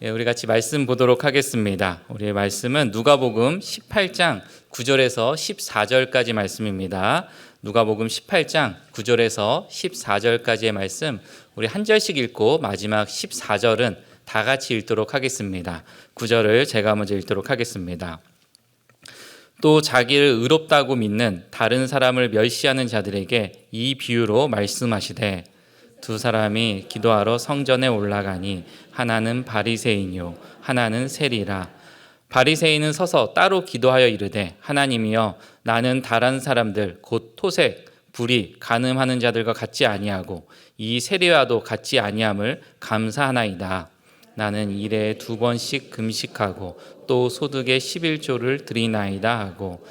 우리 같이 말씀 보도록 하겠습니다. 우리의 말씀은 누가복음 18장 9절에서 14절까지 말씀입니다. 누가복음 18장 9절에서 14절까지의 말씀 우리 한 절씩 읽고 마지막 14절은 다 같이 읽도록 하겠습니다. 9절을 제가 먼저 읽도록 하겠습니다. 또 자기를 의롭다고 믿는 다른 사람을 멸시하는 자들에게 이 비유로 말씀하시되 두 사람이 기도하러 성전에 올라가니 하나는 바리새인이요 하나는 세리라. 바리새인은 서서 따로 기도하여 이르되 하나님이여 나는 다른 사람들 곧 토색, 불의, 간음하는 자들과 같지 아니하고 이 세리와도 같지 아니함을 감사하나이다. 나는 일에 2번씩 금식하고 또 소득의 11조를 드리나이다 하고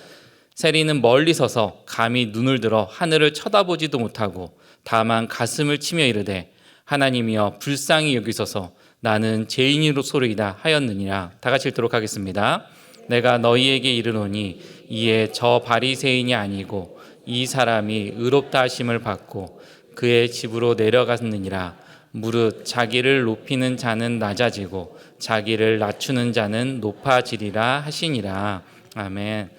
세리는 멀리 서서 감히 눈을 들어 하늘을 쳐다보지도 못하고 다만 가슴을 치며 이르되 하나님이여 불쌍히 여기소서 나는 죄인이로소이다 하였느니라. 다 같이 읽도록 하겠습니다. 내가 너희에게 이르노니 이에 저 바리새인이 아니고 이 사람이 의롭다 하심을 받고 그의 집으로 내려갔느니라. 무릇 자기를 높이는 자는 낮아지고 자기를 낮추는 자는 높아지리라 하시니라. 아멘.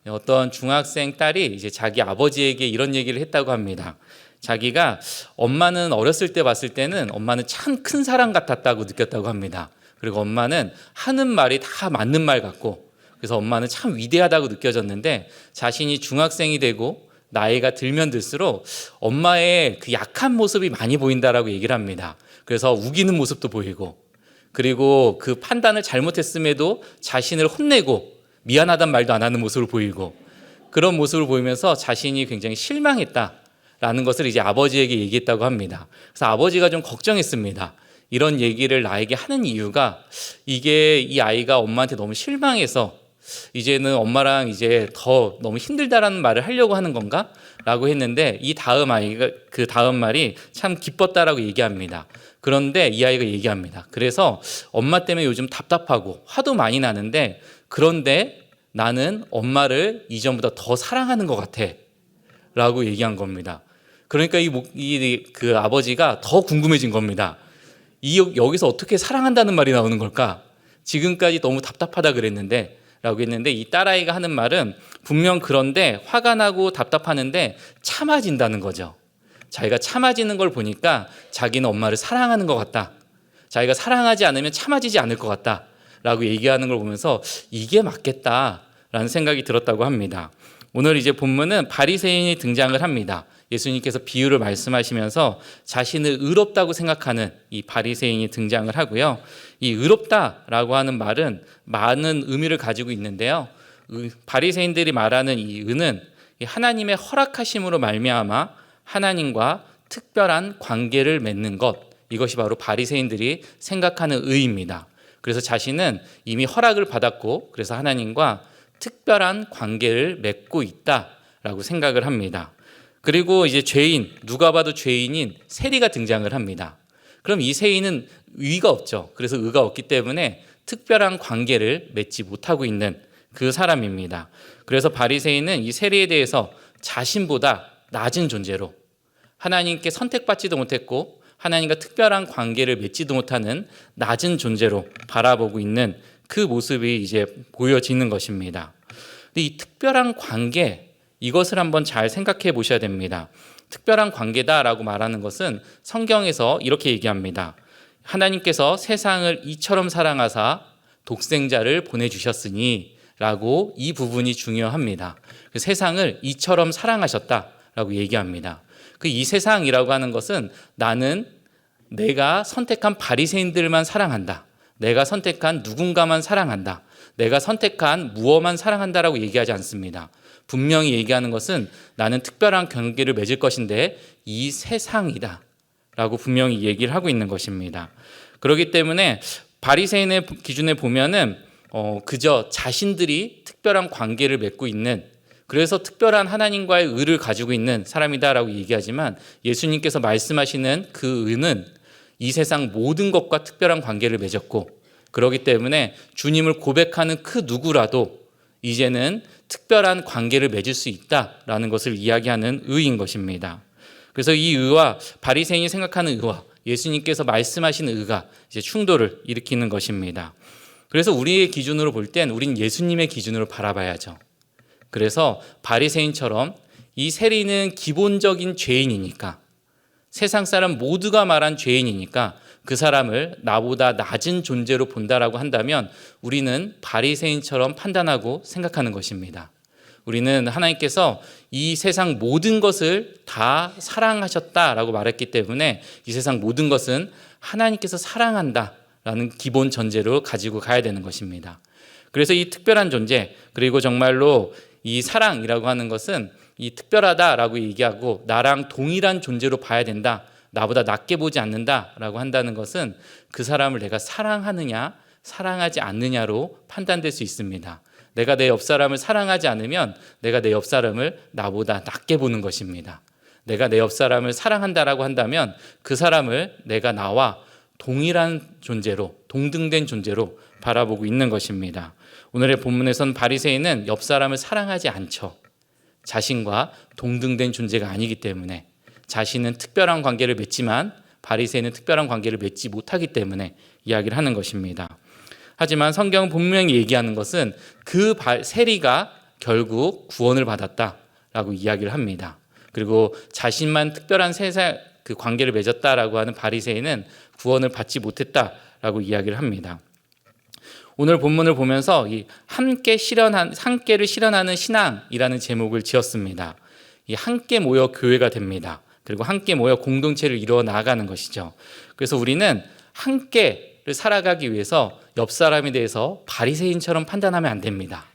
어떤 중학생 딸이 이제 자기 아버지에게 이런 얘기를 했다고 합니다. 자기가 엄마는 어렸을 때 봤을 때는 엄마는 참 큰 사람 같았다고 느꼈다고 합니다. 그리고 엄마는 하는 말이 다 맞는 말 같고 그래서 엄마는 참 위대하다고 느껴졌는데 자신이 중학생이 되고 나이가 들면 들수록 엄마의 그 약한 모습이 많이 보인다라고 얘기를 합니다. 그래서 우기는 모습도 보이고 그리고 그 판단을 잘못했음에도 자신을 혼내고 미안하단 말도 안 하는 모습을 보이고 그런 모습을 보이면서 자신이 굉장히 실망했다라는 것을 이제 아버지에게 얘기했다고 합니다. 그래서 아버지가 좀 걱정했습니다. 이런 얘기를 나에게 하는 이유가 이게 이 아이가 엄마한테 너무 실망해서 이제는 엄마랑 이제 더 너무 힘들다라는 말을 하려고 하는 건가? 라고 했는데 이 다음 아이가 그 다음 말이 참 기뻤다라고 얘기합니다. 그런데 이 아이가 얘기합니다. 그래서 엄마 때문에 요즘 답답하고 화도 많이 나는데 그런데 나는 엄마를 이전보다 더 사랑하는 것 같아 라고 얘기한 겁니다. 그러니까 그 아버지가 더 궁금해진 겁니다. 여기서 어떻게 사랑한다는 말이 나오는 걸까? 지금까지 너무 답답하다 그랬는데 라고 했는데 이 딸아이가 하는 말은 분명 그런데 화가 나고 답답하는데 참아진다는 거죠. 자기가 참아지는 걸 보니까 자기는 엄마를 사랑하는 것 같다. 자기가 사랑하지 않으면 참아지지 않을 것 같다 라고 얘기하는 걸 보면서 이게 맞겠다라는 생각이 들었다고 합니다. 오늘 이제 본문은 바리새인이 등장을 합니다. 예수님께서 비유를 말씀하시면서 자신을 의롭다고 생각하는 이 바리새인이 등장을 하고요. 이 의롭다라고 하는 말은 많은 의미를 가지고 있는데요. 바리새인들이 말하는 이 의는 하나님의 허락하심으로 말미암아 하나님과 특별한 관계를 맺는 것, 이것이 바로 바리새인들이 생각하는 의입니다. 그래서 자신은 이미 허락을 받았고 그래서 하나님과 특별한 관계를 맺고 있다라고 생각을 합니다. 그리고 이제 죄인, 누가 봐도 죄인인 세리가 등장을 합니다. 그럼 이 세리는 의가 없죠. 그래서 의가 없기 때문에 특별한 관계를 맺지 못하고 있는 그 사람입니다. 그래서 바리새인은 이 세리에 대해서 자신보다 낮은 존재로 하나님께 선택받지도 못했고 하나님과 특별한 관계를 맺지도 못하는 낮은 존재로 바라보고 있는 그 모습이 이제 보여지는 것입니다. 근데 이 특별한 관계, 이것을 한번 잘 생각해 보셔야 됩니다. 특별한 관계다라고 말하는 것은 성경에서 이렇게 얘기합니다. 하나님께서 세상을 이처럼 사랑하사 독생자를 보내주셨으니 라고 이 부분이 중요합니다. 세상을 이처럼 사랑하셨다라고 얘기합니다. 이 세상이라고 하는 것은 나는 내가 선택한 바리새인들만 사랑한다. 내가 선택한 누군가만 사랑한다. 내가 선택한 무엇만 사랑한다라고 얘기하지 않습니다. 분명히 얘기하는 것은 나는 특별한 관계를 맺을 것인데 이 세상이다 라고 분명히 얘기를 하고 있는 것입니다. 그렇기 때문에 바리새인의 기준에 보면은 그저 자신들이 특별한 관계를 맺고 있는, 그래서 특별한 하나님과의 의를 가지고 있는 사람이다라고 얘기하지만 예수님께서 말씀하시는 그 의는 이 세상 모든 것과 특별한 관계를 맺었고, 그렇기 때문에 주님을 고백하는 그 누구라도 이제는 특별한 관계를 맺을 수 있다라는 것을 이야기하는 의인 것입니다. 그래서 이 의와 바리새인이 생각하는 의와 예수님께서 말씀하신 의가 이제 충돌을 일으키는 것입니다. 그래서 우리의 기준으로 볼 땐 우린 예수님의 기준으로 바라봐야죠. 그래서 바리새인처럼 이 세리는 기본적인 죄인이니까, 세상 사람 모두가 말한 죄인이니까 그 사람을 나보다 낮은 존재로 본다라고 한다면 우리는 바리새인처럼 판단하고 생각하는 것입니다. 우리는 하나님께서 이 세상 모든 것을 다 사랑하셨다라고 말했기 때문에 이 세상 모든 것은 하나님께서 사랑한다라는 기본 전제로 가지고 가야 되는 것입니다. 그래서 이 특별한 존재, 그리고 정말로 이 사랑이라고 하는 것은 이 특별하다라고 얘기하고 나랑 동일한 존재로 봐야 된다, 나보다 낮게 보지 않는다라고 한다는 것은 그 사람을 내가 사랑하느냐 사랑하지 않느냐로 판단될 수 있습니다. 내가 내 옆 사람을 사랑하지 않으면 내가 내 옆 사람을 나보다 낮게 보는 것입니다. 내가 내 옆 사람을 사랑한다라고 한다면 그 사람을 내가 나와 동일한 존재로, 동등된 존재로 바라보고 있는 것입니다. 오늘의 본문에선 바리새인은 옆 사람을 사랑하지 않죠. 자신과 동등된 존재가 아니기 때문에, 자신은 특별한 관계를 맺지만 바리새인은 특별한 관계를 맺지 못하기 때문에 이야기를 하는 것입니다. 하지만 성경은 분명히 얘기하는 것은 그 세리가 결국 구원을 받았다라고 이야기를 합니다. 그리고 자신만 특별한 세상 그 관계를 맺었다라고 하는 바리새인은 구원을 받지 못했다라고 이야기를 합니다. 오늘 본문을 보면서 이 함께를 실현하는 신앙이라는 제목을 지었습니다. 이 함께 모여 교회가 됩니다. 그리고 함께 모여 공동체를 이루어 나아가는 것이죠. 그래서 우리는 함께를 살아가기 위해서 옆 사람에 대해서 바리새인처럼 판단하면 안 됩니다.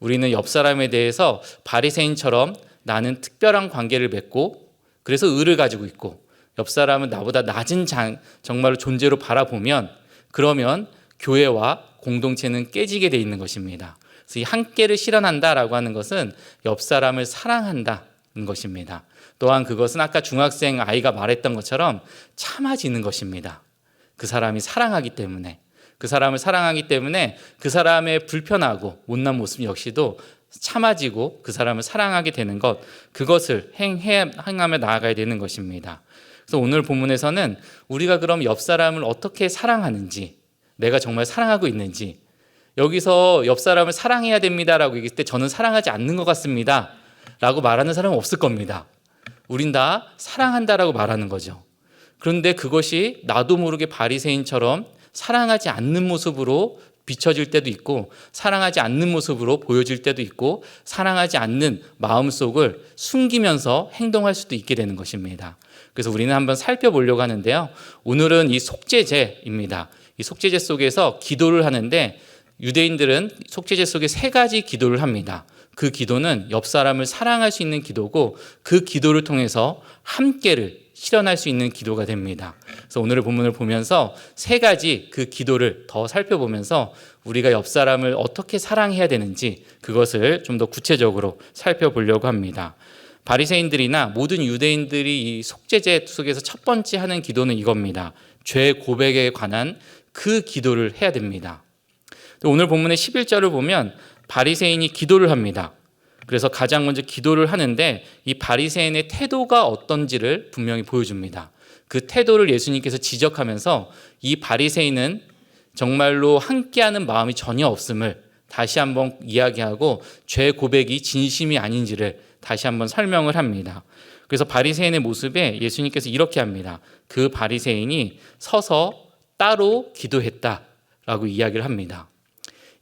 우리는 옆 사람에 대해서 바리새인처럼 나는 특별한 관계를 맺고 그래서 의를 가지고 있고 옆 사람은 나보다 낮은 정말로 존재로 바라보면, 그러면 교회와 공동체는 깨지게 돼 있는 것입니다. 그래서 이 함께를 실현한다라고 하는 것은 옆 사람을 사랑한다는 것입니다. 또한 그것은 아까 중학생 아이가 말했던 것처럼 참아지는 것입니다. 그 사람이 사랑하기 때문에, 그 사람을 사랑하기 때문에 그 사람의 불편하고 못난 모습 역시도 참아지고 그 사람을 사랑하게 되는 것, 그것을 행하며 나아가야 되는 것입니다. 그래서 오늘 본문에서는 우리가 그럼 옆 사람을 어떻게 사랑하는지, 내가 정말 사랑하고 있는지, 여기서 옆 사람을 사랑해야 됩니다라고 얘기했을 때 저는 사랑하지 않는 것 같습니다 라고 말하는 사람은 없을 겁니다. 우린 다 사랑한다라고 말하는 거죠. 그런데 그것이 나도 모르게 바리새인처럼 사랑하지 않는 모습으로 비춰질 때도 있고, 사랑하지 않는 모습으로 보여질 때도 있고, 사랑하지 않는 마음속을 숨기면서 행동할 수도 있게 되는 것입니다. 그래서 우리는 한번 살펴보려고 하는데요. 오늘은 이 속죄제입니다. 이 속죄제 속에서 기도를 하는데 유대인들은 속죄제 속에 3가지 기도를 합니다. 그 기도는 옆 사람을 사랑할 수 있는 기도고, 그 기도를 통해서 함께를 실현할 수 있는 기도가 됩니다. 그래서 오늘의 본문을 보면서 3가지 그 기도를 더 살펴보면서 우리가 옆 사람을 어떻게 사랑해야 되는지 그것을 좀 더 구체적으로 살펴보려고 합니다. 바리새인들이나 모든 유대인들이 이 속죄제 속에서 첫 번째 하는 기도는 이겁니다. 죄 고백에 관한 그 기도를 해야 됩니다. 오늘 본문의 11절을 보면 바리새인이 기도를 합니다. 그래서 가장 먼저 기도를 하는데 이 바리새인의 태도가 어떤지를 분명히 보여줍니다. 그 태도를 예수님께서 지적하면서 이 바리새인은 정말로 함께하는 마음이 전혀 없음을 다시 한번 이야기하고 죄 고백이 진심이 아닌지를 다시 한번 설명을 합니다. 그래서 바리새인의 모습에 예수님께서 이렇게 합니다. 그 바리새인이 서서 따로 기도했다라고 이야기를 합니다.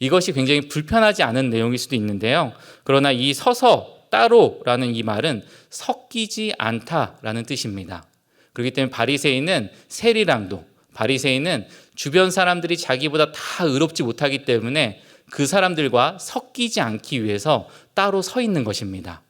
이것이 굉장히 불편하지 않은 내용일 수도 있는데요. 그러나 이 서서 따로라는 이 말은 섞이지 않다라는 뜻입니다. 그렇기 때문에 바리새인은 세리랑도, 바리새인은 주변 사람들이 자기보다 다 의롭지 못하기 때문에 그 사람들과 섞이지 않기 위해서 따로 서 있는 것입니다.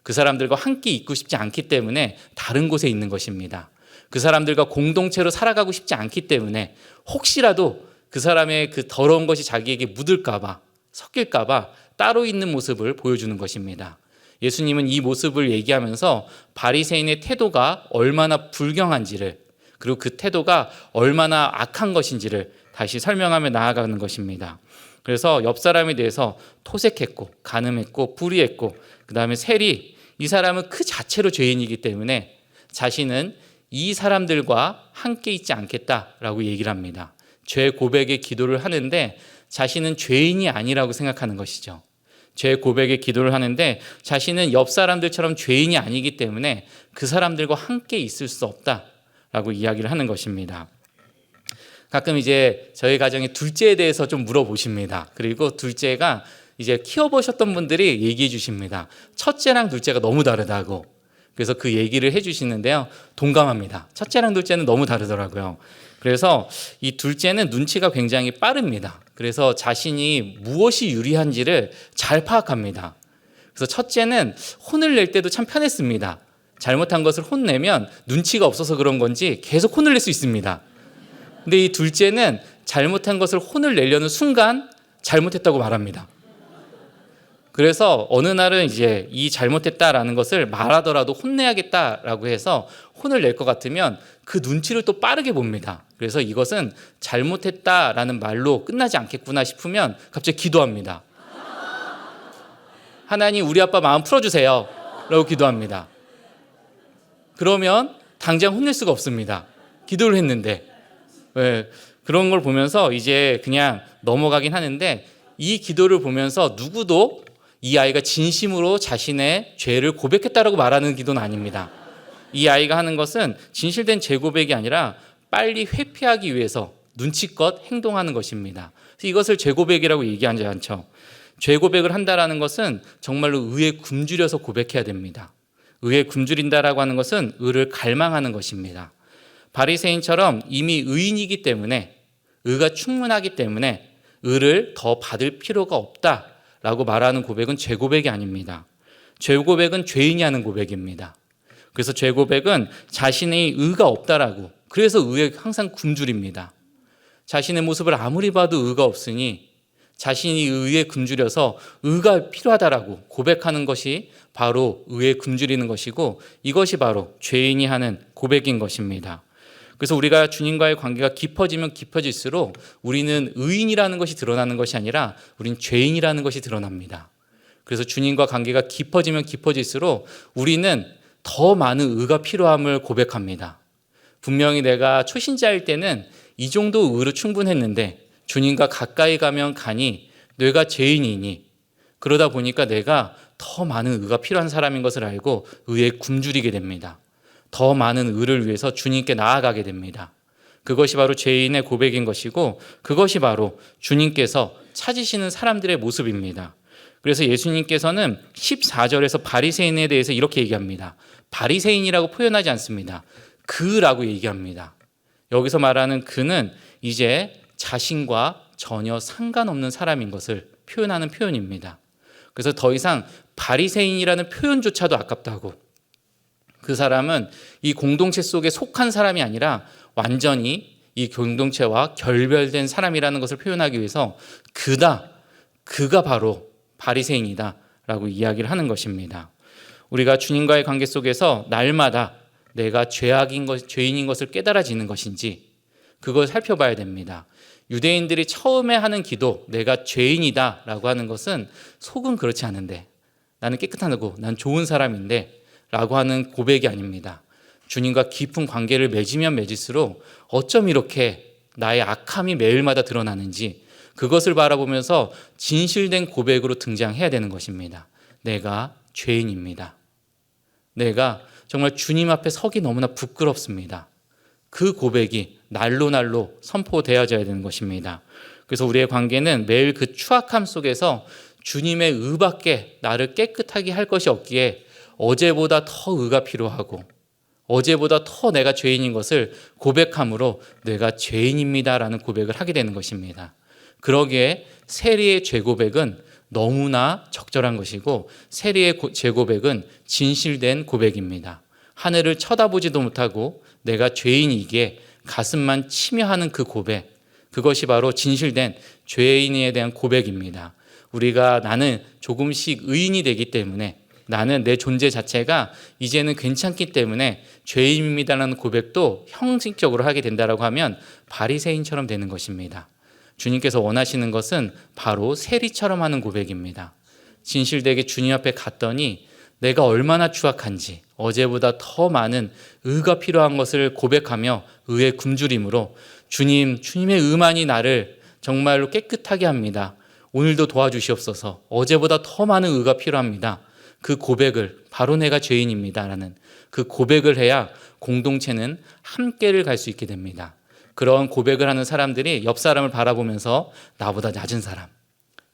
그 사람들과 함께 있고 싶지 않기 때문에 다른 곳에 있는 것입니다. 그 사람들과 공동체로 살아가고 싶지 않기 때문에 혹시라도 그 사람의 그 더러운 것이 자기에게 묻을까봐, 섞일까봐 따로 있는 모습을 보여주는 것입니다. 예수님은 이 모습을 얘기하면서 바리새인의 태도가 얼마나 불경한지를, 그리고 그 태도가 얼마나 악한 것인지를 다시 설명하며 나아가는 것입니다. 그래서 옆 사람에 대해서 토색했고 간음했고 불의했고 그 다음에 세리, 이 사람은 그 자체로 죄인이기 때문에 자신은 이 사람들과 함께 있지 않겠다라고 얘기를 합니다. 죄 고백의 기도를 하는데 자신은 죄인이 아니라고 생각하는 것이죠. 죄 고백의 기도를 하는데 자신은 옆 사람들처럼 죄인이 아니기 때문에 그 사람들과 함께 있을 수 없다라고 이야기를 하는 것입니다. 가끔 이제 저희 가정의 둘째에 대해서 좀 물어보십니다. 그리고 둘째가 이제 키워보셨던 분들이 얘기해 주십니다. 첫째랑 둘째가 너무 다르다고. 그래서 그 얘기를 해 주시는데요. 동감합니다. 첫째랑 둘째는 너무 다르더라고요. 그래서 이 둘째는 눈치가 굉장히 빠릅니다. 그래서 자신이 무엇이 유리한지를 잘 파악합니다. 그래서 첫째는 혼을 낼 때도 참 편했습니다. 잘못한 것을 혼내면 눈치가 없어서 그런 건지 계속 혼을 낼 수 있습니다. 근데 이 둘째는 잘못한 것을 혼을 내려는 순간 잘못했다고 말합니다. 그래서 어느 날은 이제 이 잘못했다라는 것을 말하더라도 혼내야겠다라고 해서 혼을 낼 것 같으면 그 눈치를 또 빠르게 봅니다. 그래서 이것은 잘못했다라는 말로 끝나지 않겠구나 싶으면 갑자기 기도합니다. 하나님, 우리 아빠 마음 풀어주세요 라고 기도합니다. 그러면 당장 혼낼 수가 없습니다. 기도를 했는데. 네, 그런 걸 보면서 이제 그냥 넘어가긴 하는데, 이 기도를 보면서 누구도 이 아이가 진심으로 자신의 죄를 고백했다라고 말하는 기도는 아닙니다. 이 아이가 하는 것은 진실된 죄고백이 아니라 빨리 회피하기 위해서 눈치껏 행동하는 것입니다. 이것을 죄고백이라고 얘기하지 않죠. 죄고백을 한다라는 것은 정말로 의에 굶주려서 고백해야 됩니다. 의에 굶주린다라고 하는 것은 의를 갈망하는 것입니다. 바리새인처럼 이미 의인이기 때문에, 의가 충분하기 때문에 의를 더 받을 필요가 없다라고 말하는 고백은 죄고백이 아닙니다. 죄고백은 죄인이 하는 고백입니다. 그래서 죄고백은 자신의 의가 없다라고, 그래서 의에 항상 굶주립니다. 자신의 모습을 아무리 봐도 의가 없으니 자신이 의에 굶주려서 의가 필요하다라고 고백하는 것이 바로 의에 굶주리는 것이고, 이것이 바로 죄인이 하는 고백인 것입니다. 그래서 우리가 주님과의 관계가 깊어지면 깊어질수록 우리는 의인이라는 것이 드러나는 것이 아니라 우린 죄인이라는 것이 드러납니다. 그래서 주님과 관계가 깊어지면 깊어질수록 우리는 더 많은 의가 필요함을 고백합니다. 분명히 내가 초신자일 때는 이 정도 의로 충분했는데 주님과 가까이 가면 가니 내가 죄인이니, 그러다 보니까 내가 더 많은 의가 필요한 사람인 것을 알고 의에 굶주리게 됩니다. 더 많은 의를 위해서 주님께 나아가게 됩니다. 그것이 바로 죄인의 고백인 것이고, 그것이 바로 주님께서 찾으시는 사람들의 모습입니다. 그래서 예수님께서는 14절에서 바리새인에 대해서 이렇게 얘기합니다. 바리새인이라고 표현하지 않습니다. 그라고 얘기합니다. 여기서 말하는 그는 이제 자신과 전혀 상관없는 사람인 것을 표현하는 표현입니다. 그래서 더 이상 바리새인이라는 표현조차도 아깝다고, 그 사람은 이 공동체 속에 속한 사람이 아니라 완전히 이 공동체와 결별된 사람이라는 것을 표현하기 위해서 그가 바로 바리새인이다 라고 이야기를 하는 것입니다. 우리가 주님과의 관계 속에서 날마다 내가 죄인인 것을 깨달아지는 것인지 그걸 살펴봐야 됩니다. 유대인들이 처음에 하는 기도, 내가 죄인이다 라고 하는 것은 속은 그렇지 않은데, 나는 깨끗하고 난 좋은 사람인데 라고 하는 고백이 아닙니다. 주님과 깊은 관계를 맺으면 맺을수록 어쩜 이렇게 나의 악함이 매일마다 드러나는지 그것을 바라보면서 진실된 고백으로 등장해야 되는 것입니다. 내가 죄인입니다. 내가 정말 주님 앞에 서기 너무나 부끄럽습니다. 그 고백이 날로 선포되어져야 되는 것입니다. 그래서 우리의 관계는 매일 그 추악함 속에서 주님의 의밖에 나를 깨끗하게 할 것이 없기에 어제보다 더 의가 필요하고, 어제보다 더 내가 죄인인 것을 고백함으로 내가 죄인입니다라는 고백을 하게 되는 것입니다. 그러기에 세리의 죄고백은 너무나 적절한 것이고, 세리의 죄고백은 진실된 고백입니다. 하늘을 쳐다보지도 못하고 내가 죄인이기에 가슴만 치며하는 그 고백, 그것이 바로 진실된 죄인에 대한 고백입니다. 우리가 나는 조금씩 의인이 되기 때문에, 나는 내 존재 자체가 이제는 괜찮기 때문에 죄인입니다라는 고백도 형식적으로 하게 된다라고 하면 바리새인처럼 되는 것입니다. 주님께서 원하시는 것은 바로 세리처럼 하는 고백입니다. 진실되게 주님 앞에 갔더니 내가 얼마나 추악한지, 어제보다 더 많은 의가 필요한 것을 고백하며 의에 굶주림으로 주님의 의만이 나를 정말로 깨끗하게 합니다. 오늘도 도와주시옵소서. 어제보다 더 많은 의가 필요합니다. 그 고백을 바로 내가 죄인입니다 라는 그 고백을 해야 공동체는 함께를 갈 수 있게 됩니다. 그런 고백을 하는 사람들이 옆 사람을 바라보면서 나보다 낮은 사람,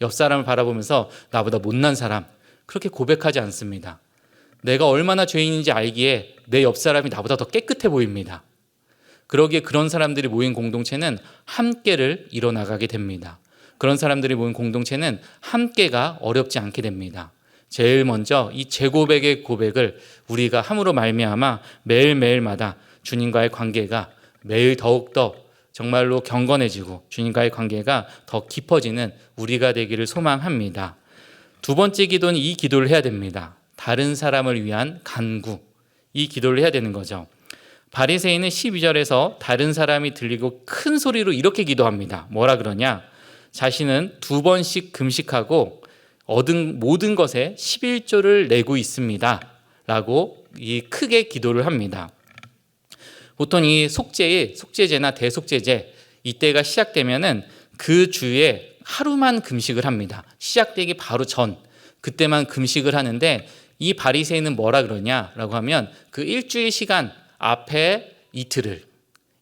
옆 사람을 바라보면서 나보다 못난 사람, 그렇게 고백하지 않습니다. 내가 얼마나 죄인인지 알기에 내 옆 사람이 나보다 더 깨끗해 보입니다. 그러기에 그런 사람들이 모인 공동체는 함께를 이뤄나가게 됩니다. 그런 사람들이 모인 공동체는 함께가 어렵지 않게 됩니다. 제일 먼저 이 재고백의 고백을 우리가 함으로 말미암아 매일매일마다 주님과의 관계가 매일 더욱더 정말로 경건해지고 주님과의 관계가 더 깊어지는 우리가 되기를 소망합니다. 두 번째 기도는 이 기도를 해야 됩니다. 다른 사람을 위한 간구, 이 기도를 해야 되는 거죠. 바리새인은 12절에서 다른 사람이 들리고 큰 소리로 이렇게 기도합니다. 뭐라 그러냐? 자신은 2번씩 금식하고 얻은 모든 것에 11조를 내고 있습니다 라고 이 크게 기도를 합니다. 보통 이 속죄제나 대속죄제 이때가 시작되면은 그 주에 하루만 금식을 합니다. 시작되기 바로 전 그때만 금식을 하는데 이 바리새인은 뭐라 그러냐라고 하면 그 일주일 시간 앞에 이틀을,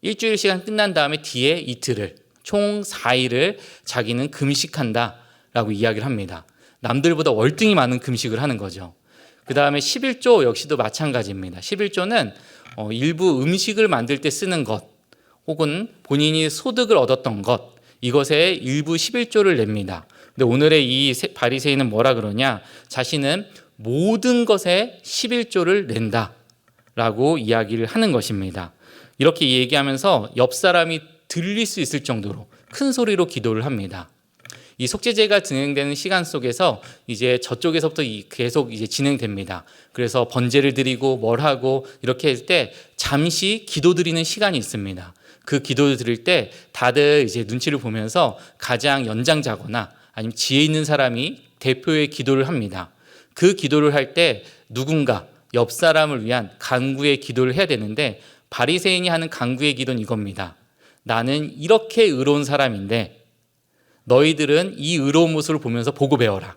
일주일 시간 끝난 다음에 뒤에 이틀을, 총 4일을 자기는 금식한다라고 이야기를 합니다. 남들보다 월등히 많은 금식을 하는 거죠. 그 다음에 11조 역시도 마찬가지입니다. 11조는 일부 음식을 만들 때 쓰는 것 혹은 본인이 소득을 얻었던 것, 이것에 일부 11조를 냅니다. 근데 오늘의 이 바리새인은 뭐라 그러냐? 자신은 모든 것에 11조를 낸다라고 이야기를 하는 것입니다. 이렇게 얘기하면서 옆 사람이 들릴 수 있을 정도로 큰 소리로 기도를 합니다. 이 속죄제가 진행되는 시간 속에서 이제 저쪽에서부터 계속 이제 진행됩니다. 그래서 번제를 드리고 뭘 하고 이렇게 할 때 잠시 기도 드리는 시간이 있습니다. 그 기도를 드릴 때 다들 이제 눈치를 보면서 가장 연장자거나 아니면 지혜 있는 사람이 대표의 기도를 합니다. 그 기도를 할 때 누군가 옆 사람을 위한 간구의 기도를 해야 되는데 바리새인이 하는 간구의 기도는 이겁니다. 나는 이렇게 의로운 사람인데 너희들은 이 의로운 모습을 보면서 보고 배워라.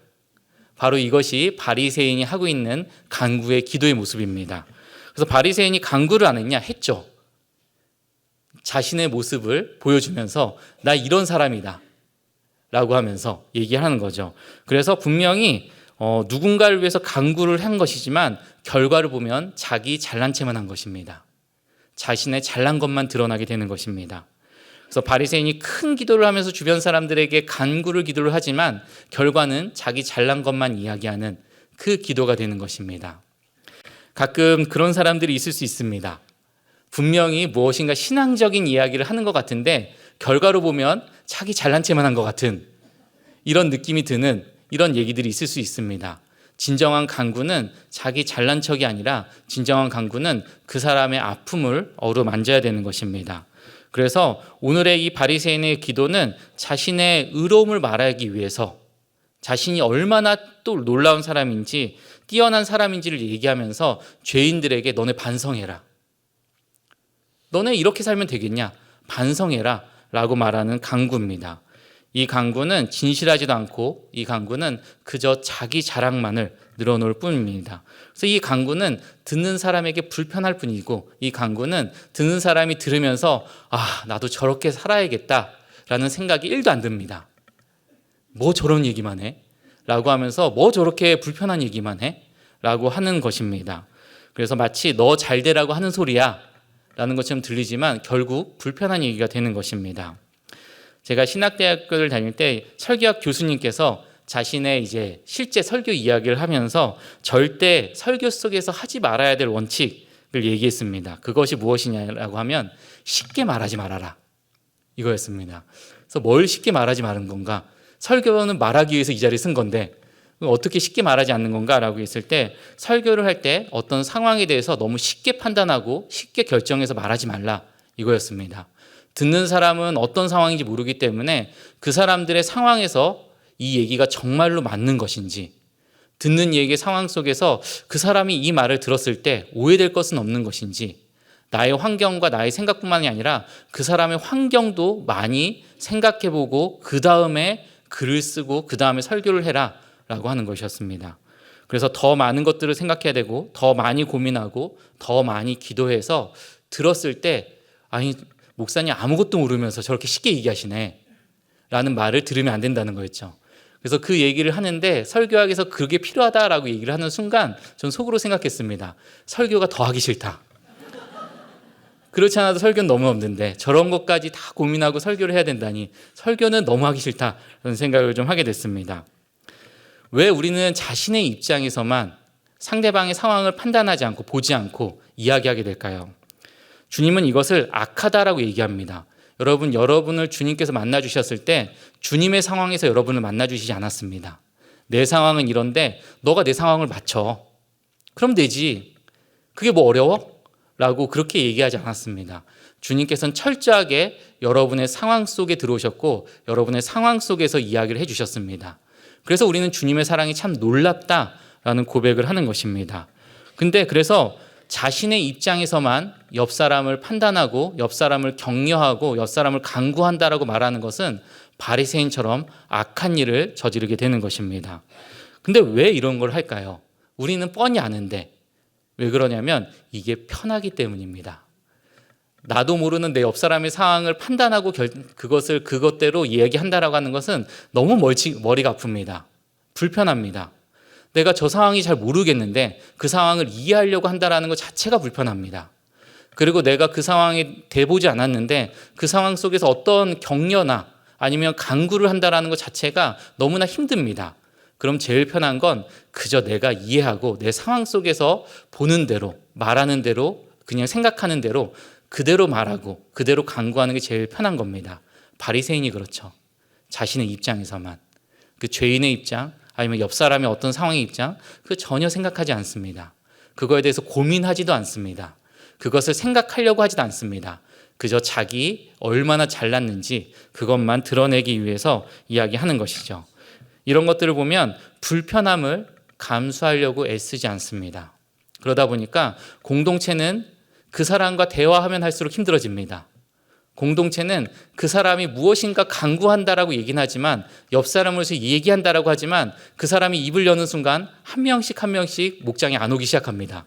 바로 이것이 바리새인이 하고 있는 간구의 기도의 모습입니다. 그래서 바리새인이 간구를 안 했냐? 했죠. 자신의 모습을 보여주면서 나 이런 사람이다 라고 하면서 얘기하는 거죠. 그래서 분명히 누군가를 위해서 간구를 한 것이지만 결과를 보면 자기 잘난 체만 한 것입니다. 자신의 잘난 것만 드러나게 되는 것입니다. 그래서 바리새인이 큰 기도를 하면서 주변 사람들에게 간구를 기도를 하지만 결과는 자기 잘난 것만 이야기하는 그 기도가 되는 것입니다. 가끔 그런 사람들이 있을 수 있습니다. 분명히 무엇인가 신앙적인 이야기를 하는 것 같은데 결과로 보면 자기 잘난 체만 한 것 같은 이런 느낌이 드는 이런 얘기들이 있을 수 있습니다. 진정한 간구는 자기 잘난 척이 아니라 진정한 간구는 그 사람의 아픔을 어루만져야 되는 것입니다. 그래서 오늘의 이 바리새인의 기도는 자신의 의로움을 말하기 위해서 자신이 얼마나 또 놀라운 사람인지 뛰어난 사람인지를 얘기하면서 죄인들에게 너네 반성해라. 너네 이렇게 살면 되겠냐? 반성해라 라고 말하는 간구입니다. 이 간구는 진실하지도 않고 이 간구는 그저 자기 자랑만을 늘어놓을 뿐입니다. 그래서 이 간구는 듣는 사람에게 불편할 뿐이고 이 간구는 듣는 사람이 들으면서 나도 저렇게 살아야겠다라는 생각이 1도 안 듭니다. 뭐 저런 얘기만 해? 라고 하면서 뭐 저렇게 불편한 얘기만 해? 라고 하는 것입니다. 그래서 마치 너 잘 되라고 하는 소리야 라는 것처럼 들리지만 결국 불편한 얘기가 되는 것입니다. 제가 신학대학교를 다닐 때 설교학 교수님께서 자신의 이제 실제 설교 이야기를 하면서 절대 설교 속에서 하지 말아야 될 원칙을 얘기했습니다. 그것이 무엇이냐라고 하면 쉽게 말하지 말아라 이거였습니다. 그래서 뭘 쉽게 말하지 말은 건가? 설교는 말하기 위해서 이 자리에 쓴 건데 어떻게 쉽게 말하지 않는 건가라고 했을 때 설교를 할 때 어떤 상황에 대해서 너무 쉽게 판단하고 쉽게 결정해서 말하지 말라 이거였습니다. 듣는 사람은 어떤 상황인지 모르기 때문에 그 사람들의 상황에서 이 얘기가 정말로 맞는 것인지 듣는 이에게 상황 속에서 그 사람이 이 말을 들었을 때 오해될 것은 없는 것인지, 나의 환경과 나의 생각뿐만이 아니라 그 사람의 환경도 많이 생각해보고 그 다음에 글을 쓰고 그 다음에 설교를 해라 라고 하는 것이었습니다. 그래서 더 많은 것들을 생각해야 되고 더 많이 고민하고 더 많이 기도해서 들었을 때 아니 목사님 아무것도 모르면서 저렇게 쉽게 얘기하시네 라는 말을 들으면 안 된다는 거였죠. 그래서 그 얘기를 하는데 설교학에서 그게 필요하다라고 얘기를 하는 순간 전 속으로 생각했습니다. 설교가 더 하기 싫다. 그렇지 않아도 설교는 너무 없는데 저런 것까지 다 고민하고 설교를 해야 된다니 설교는 너무 하기 싫다라는 생각을 좀 하게 됐습니다. 왜 우리는 자신의 입장에서만 상대방의 상황을 판단하지 않고 보지 않고 이야기하게 될까요? 주님은 이것을 악하다라고 얘기합니다. 여러분을 주님께서 만나주셨을 때 주님의 상황에서 여러분을 만나주시지 않았습니다. 내 상황은 이런데 너가 내 상황을 맞춰. 그럼 되지. 그게 뭐 어려워? 라고 그렇게 얘기하지 않았습니다. 주님께서는 철저하게 여러분의 상황 속에 들어오셨고 여러분의 상황 속에서 이야기를 해주셨습니다. 그래서 우리는 주님의 사랑이 참 놀랍다라는 고백을 하는 것입니다. 근데 그래서 자신의 입장에서만 옆 사람을 판단하고 옆 사람을 격려하고 옆 사람을 간구한다라고 말하는 것은 바리새인처럼 악한 일을 저지르게 되는 것입니다. 근데 왜 이런 걸 할까요? 우리는 뻔히 아는데 왜 그러냐면 이게 편하기 때문입니다. 나도 모르는 내 옆 사람의 상황을 판단하고 그것을 그것대로 얘기한다라고 하는 것은 너무 머리가 아픕니다. 불편합니다. 내가 저 상황이 잘 모르겠는데 그 상황을 이해하려고 한다라는 것 자체가 불편합니다. 그리고 내가 그 상황에 대보지 않았는데 그 상황 속에서 어떤 격려나 아니면 간구를 한다라는 것 자체가 너무나 힘듭니다. 그럼 제일 편한 건 그저 내가 이해하고 내 상황 속에서 보는 대로 말하는 대로 그냥 생각하는 대로 그대로 말하고 그대로 간구하는 게 제일 편한 겁니다. 바리새인이 그렇죠. 자신의 입장에서만. 그 죄인의 입장 아니면 옆 사람의 어떤 상황의 입장 그거 전혀 생각하지 않습니다. 그거에 대해서 고민하지도 않습니다. 그것을 생각하려고 하지도 않습니다. 그저 자기 얼마나 잘났는지 그것만 드러내기 위해서 이야기하는 것이죠. 이런 것들을 보면 불편함을 감수하려고 애쓰지 않습니다. 그러다 보니까 공동체는 그 사람과 대화하면 할수록 힘들어집니다. 공동체는 그 사람이 무엇인가 간구한다라고 얘기는 하지만 옆 사람을 얘기한다라고 하지만 그 사람이 입을 여는 순간 한 명씩 목장에 안 오기 시작합니다.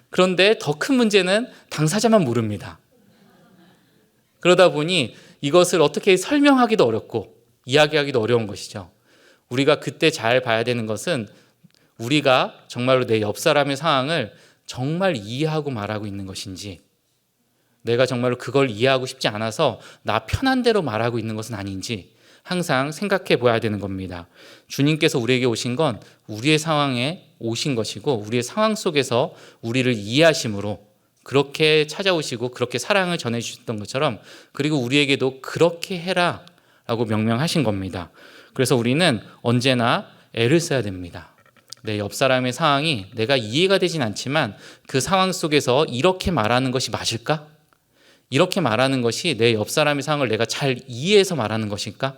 그런데 더 큰 문제는 당사자만 모릅니다. 그러다 보니 이것을 어떻게 설명하기도 어렵고 이야기하기도 어려운 것이죠. 우리가 그때 잘 봐야 되는 것은 우리가 정말로 내 옆 사람의 상황을 정말 이해하고 말하고 있는 것인지 내가 정말로 그걸 이해하고 싶지 않아서 나 편한 대로 말하고 있는 것은 아닌지 항상 생각해 보아야 되는 겁니다. 주님께서 우리에게 오신 건 우리의 상황에 오신 것이고 우리의 상황 속에서 우리를 이해하심으로 그렇게 찾아오시고 그렇게 사랑을 전해주셨던 것처럼 그리고 우리에게도 그렇게 해라 라고 명령하신 겁니다. 그래서 우리는 언제나 애를 써야 됩니다. 내 옆 사람의 상황이 내가 이해가 되진 않지만 그 상황 속에서 이렇게 말하는 것이 맞을까? 이렇게 말하는 것이 내 옆 사람의 상황을 내가 잘 이해해서 말하는 것일까?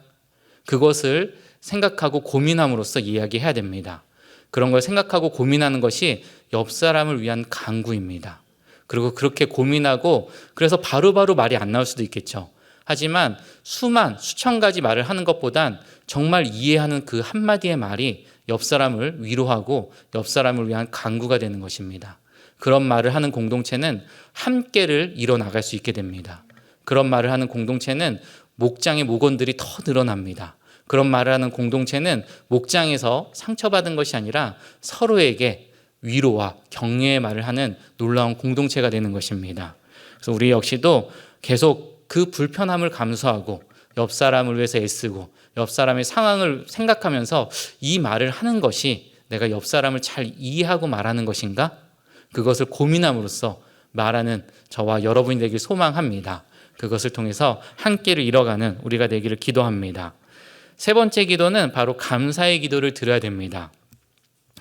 그것을 생각하고 고민함으로써 이야기해야 됩니다. 그런 걸 생각하고 고민하는 것이 옆 사람을 위한 간구입니다. 그리고 그렇게 고민하고 그래서 바로바로 말이 안 나올 수도 있겠죠. 하지만 수천 가지 말을 하는 것보단 정말 이해하는 그 한마디의 말이 옆 사람을 위로하고 옆 사람을 위한 간구가 되는 것입니다. 그런 말을 하는 공동체는 함께를 이뤄나갈 수 있게 됩니다. 그런 말을 하는 공동체는 목장의 목원들이 더 늘어납니다. 그런 말을 하는 공동체는 목장에서 상처받은 것이 아니라 서로에게 위로와 격려의 말을 하는 놀라운 공동체가 되는 것입니다. 그래서 우리 역시도 계속 그 불편함을 감수하고 옆 사람을 위해서 애쓰고 옆 사람의 상황을 생각하면서 이 말을 하는 것이 내가 옆 사람을 잘 이해하고 말하는 것인가? 그것을 고민함으로써 말하는 저와 여러분이 되길 소망합니다. 그것을 통해서 함께를 이뤄가는 우리가 되기를 기도합니다. 세 번째 기도는 바로 감사의 기도를 드려야 됩니다.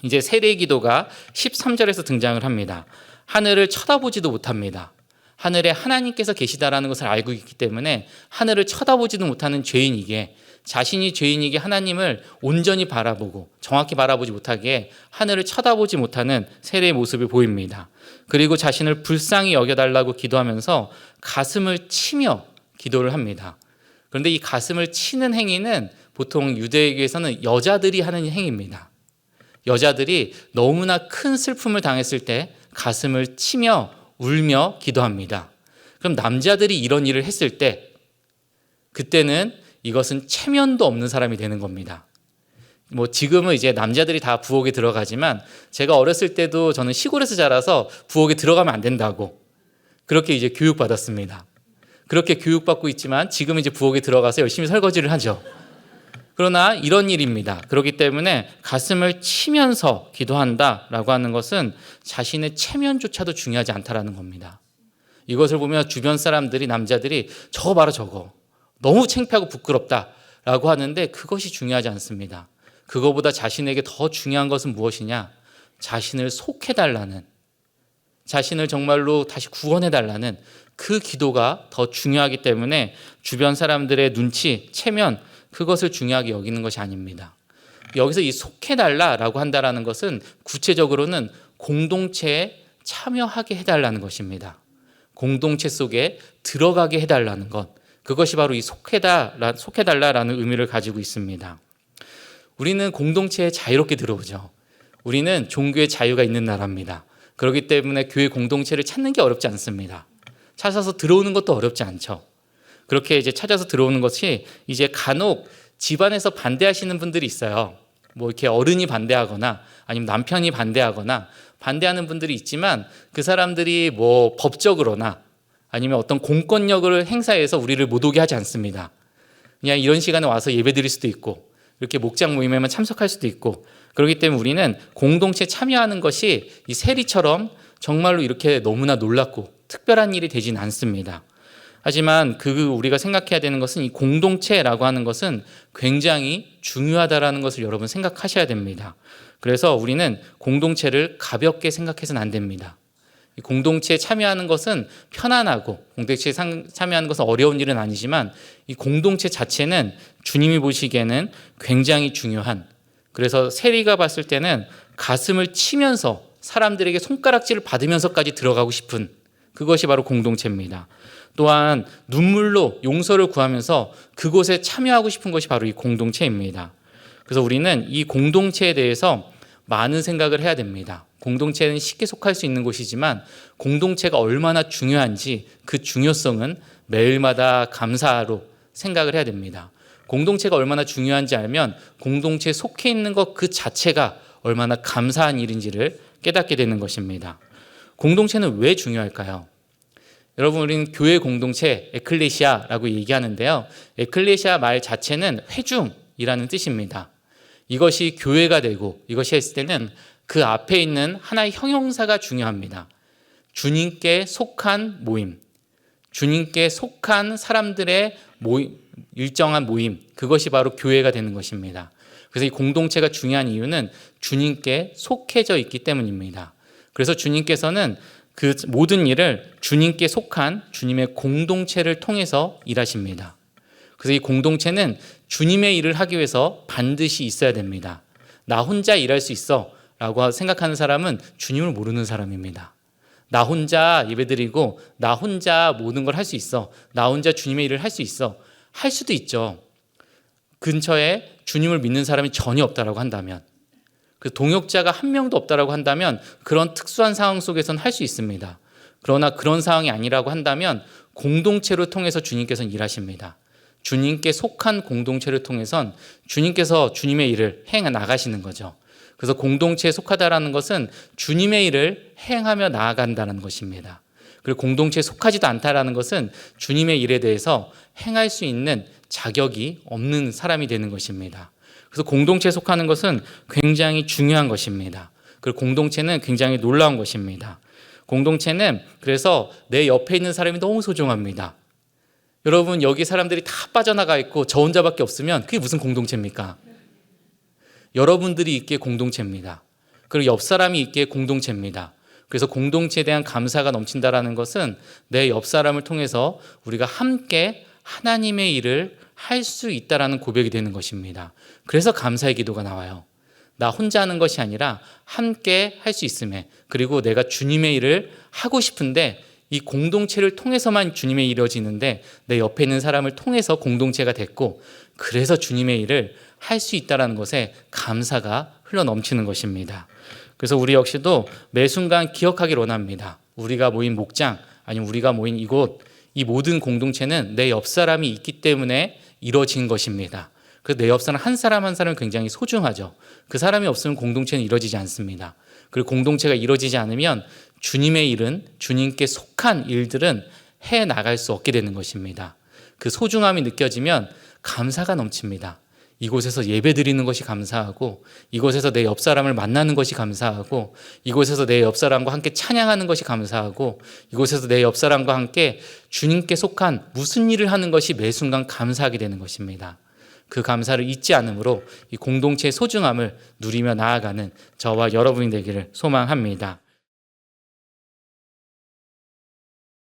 이제 세례 기도가 13절에서 등장을 합니다. 하늘을 쳐다보지도 못합니다. 하늘에 하나님께서 계시다라는 것을 알고 있기 때문에 하늘을 쳐다보지도 못하는 죄인에게 자신이 죄인이기에 하나님을 온전히 바라보고 정확히 바라보지 못하기에 하늘을 쳐다보지 못하는 세례의 모습을 보입니다. 그리고 자신을 불쌍히 여겨달라고 기도하면서 가슴을 치며 기도를 합니다. 그런데 이 가슴을 치는 행위는 보통 유대에게서는 여자들이 하는 행위입니다. 여자들이 너무나 큰 슬픔을 당했을 때 가슴을 치며 울며 기도합니다. 그럼 남자들이 이런 일을 했을 때 그때는 이것은 체면도 없는 사람이 되는 겁니다. 지금은 이제 남자들이 다 부엌에 들어가지만 제가 어렸을 때도 저는 시골에서 자라서 부엌에 들어가면 안 된다고 그렇게 이제 교육받았습니다. 그렇게 교육받고 있지만 지금 이제 부엌에 들어가서 열심히 설거지를 하죠. 그러나 이런 일입니다. 그렇기 때문에 가슴을 치면서 기도한다라고 하는 것은 자신의 체면조차도 중요하지 않다라는 겁니다. 이것을 보면 주변 사람들이 남자들이 저거 봐라 저거 너무 창피하고 부끄럽다라고 하는데 그것이 중요하지 않습니다. 그거보다 자신에게 더 중요한 것은 무엇이냐? 자신을 속해달라는, 자신을 정말로 다시 구원해달라는 그 기도가 더 중요하기 때문에 주변 사람들의 눈치, 체면 그것을 중요하게 여기는 것이 아닙니다. 여기서 이 속해달라라고 한다라는 것은 구체적으로는 공동체에 참여하게 해달라는 것입니다. 공동체 속에 들어가게 해달라는 것, 그것이 바로 이 속해달라라는 의미를 가지고 있습니다. 우리는 공동체에 자유롭게 들어오죠. 우리는 종교의 자유가 있는 나라입니다. 그렇기 때문에 교회 공동체를 찾는 게 어렵지 않습니다. 찾아서 들어오는 것도 어렵지 않죠. 그렇게 이제 찾아서 들어오는 것이 이제 간혹 집안에서 반대하시는 분들이 있어요. 이렇게 어른이 반대하거나 아니면 남편이 반대하거나 반대하는 분들이 있지만 그 사람들이 법적으로나 아니면 어떤 공권력을 행사해서 우리를 못 오게 하지 않습니다. 그냥 이런 시간에 와서 예배 드릴 수도 있고 이렇게 목장 모임에만 참석할 수도 있고 그렇기 때문에 우리는 공동체에 참여하는 것이 이 세리처럼 정말로 이렇게 너무나 놀랍고 특별한 일이 되진 않습니다. 하지만 우리가 생각해야 되는 것은 이 공동체라고 하는 것은 굉장히 중요하다라는 것을 여러분 생각하셔야 됩니다. 그래서 우리는 공동체를 가볍게 생각해서는 안 됩니다. 공동체에 참여하는 것은 편안하고 공동체에 참여하는 것은 어려운 일은 아니지만 이 공동체 자체는 주님이 보시기에는 굉장히 중요한, 그래서 세리가 봤을 때는 가슴을 치면서 사람들에게 손가락질을 받으면서까지 들어가고 싶은 그것이 바로 공동체입니다. 또한 눈물로 용서를 구하면서 그곳에 참여하고 싶은 것이 바로 이 공동체입니다. 그래서 우리는 이 공동체에 대해서 많은 생각을 해야 됩니다. 공동체는 쉽게 속할 수 있는 곳이지만 공동체가 얼마나 중요한지 그 중요성은 매일마다 감사로 생각을 해야 됩니다. 공동체가 얼마나 중요한지 알면 공동체에 속해 있는 것 그 자체가 얼마나 감사한 일인지를 깨닫게 되는 것입니다. 공동체는 왜 중요할까요? 여러분, 우리는 교회 공동체, 에클레시아라고 얘기하는데요. 에클레시아 말 자체는 회중이라는 뜻입니다. 이것이 교회가 되고 이것이 했을 때는 그 앞에 있는 하나의 형용사가 중요합니다. 주님께 속한 모임, 주님께 속한 사람들의 모임, 일정한 모임, 그것이 바로 교회가 되는 것입니다. 그래서 이 공동체가 중요한 이유는 주님께 속해져 있기 때문입니다. 그래서 주님께서는 그 모든 일을 주님께 속한 주님의 공동체를 통해서 일하십니다. 그래서 이 공동체는 주님의 일을 하기 위해서 반드시 있어야 됩니다. 나 혼자 일할 수 있어 라고 생각하는 사람은 주님을 모르는 사람입니다. 나 혼자 예배드리고 나 혼자 모든 걸 할 수 있어, 나 혼자 주님의 일을 할 수 있어, 할 수도 있죠. 근처에 주님을 믿는 사람이 전혀 없다라고 한다면, 그 동역자가 한 명도 없다라고 한다면 그런 특수한 상황 속에서는 할 수 있습니다. 그러나 그런 상황이 아니라고 한다면 공동체를 통해서 주님께서는 일하십니다. 주님께 속한 공동체를 통해선 주님께서 주님의 일을 행해 나가시는 거죠. 그래서 공동체에 속하다라는 것은 주님의 일을 행하며 나아간다는 것입니다. 그리고 공동체에 속하지도 않다라는 것은 주님의 일에 대해서 행할 수 있는 자격이 없는 사람이 되는 것입니다. 그래서 공동체에 속하는 것은 굉장히 중요한 것입니다. 그리고 공동체는 굉장히 놀라운 것입니다. 공동체는 그래서 내 옆에 있는 사람이 너무 소중합니다. 여러분, 여기 사람들이 다 빠져나가 있고 저 혼자밖에 없으면 그게 무슨 공동체입니까? 여러분들이 있기에 공동체입니다. 그리고 옆 사람이 있기에 공동체입니다. 그래서 공동체에 대한 감사가 넘친다라는 것은 내 옆 사람을 통해서 우리가 함께 하나님의 일을 할 수 있다라는 고백이 되는 것입니다. 그래서 감사의 기도가 나와요. 나 혼자 하는 것이 아니라 함께 할 수 있음에, 그리고 내가 주님의 일을 하고 싶은데 이 공동체를 통해서만 주님의 일이 이루어지는데 내 옆에 있는 사람을 통해서 공동체가 됐고, 그래서 주님의 일을 할 수 있다는 것에 감사가 흘러넘치는 것입니다. 그래서 우리 역시도 매 순간 기억하길 원합니다. 우리가 모인 목장, 아니면 우리가 모인 이곳, 이 모든 공동체는 내 옆 사람이 있기 때문에 이루어진 것입니다. 그 내 옆 사람 한 사람 한 사람은 굉장히 소중하죠. 그 사람이 없으면 공동체는 이루어지지 않습니다. 그리고 공동체가 이루어지지 않으면 주님의 일은, 주님께 속한 일들은 해 나갈 수 없게 되는 것입니다. 그 소중함이 느껴지면 감사가 넘칩니다. 이곳에서 예배 드리는 것이 감사하고, 이곳에서 내 옆 사람을 만나는 것이 감사하고, 이곳에서 내 옆 사람과 함께 찬양하는 것이 감사하고, 이곳에서 내 옆 사람과 함께 주님께 속한 무슨 일을 하는 것이 매 순간 감사하게 되는 것입니다. 그 감사를 잊지 않으므로 이 공동체의 소중함을 누리며 나아가는 저와 여러분이 되기를 소망합니다.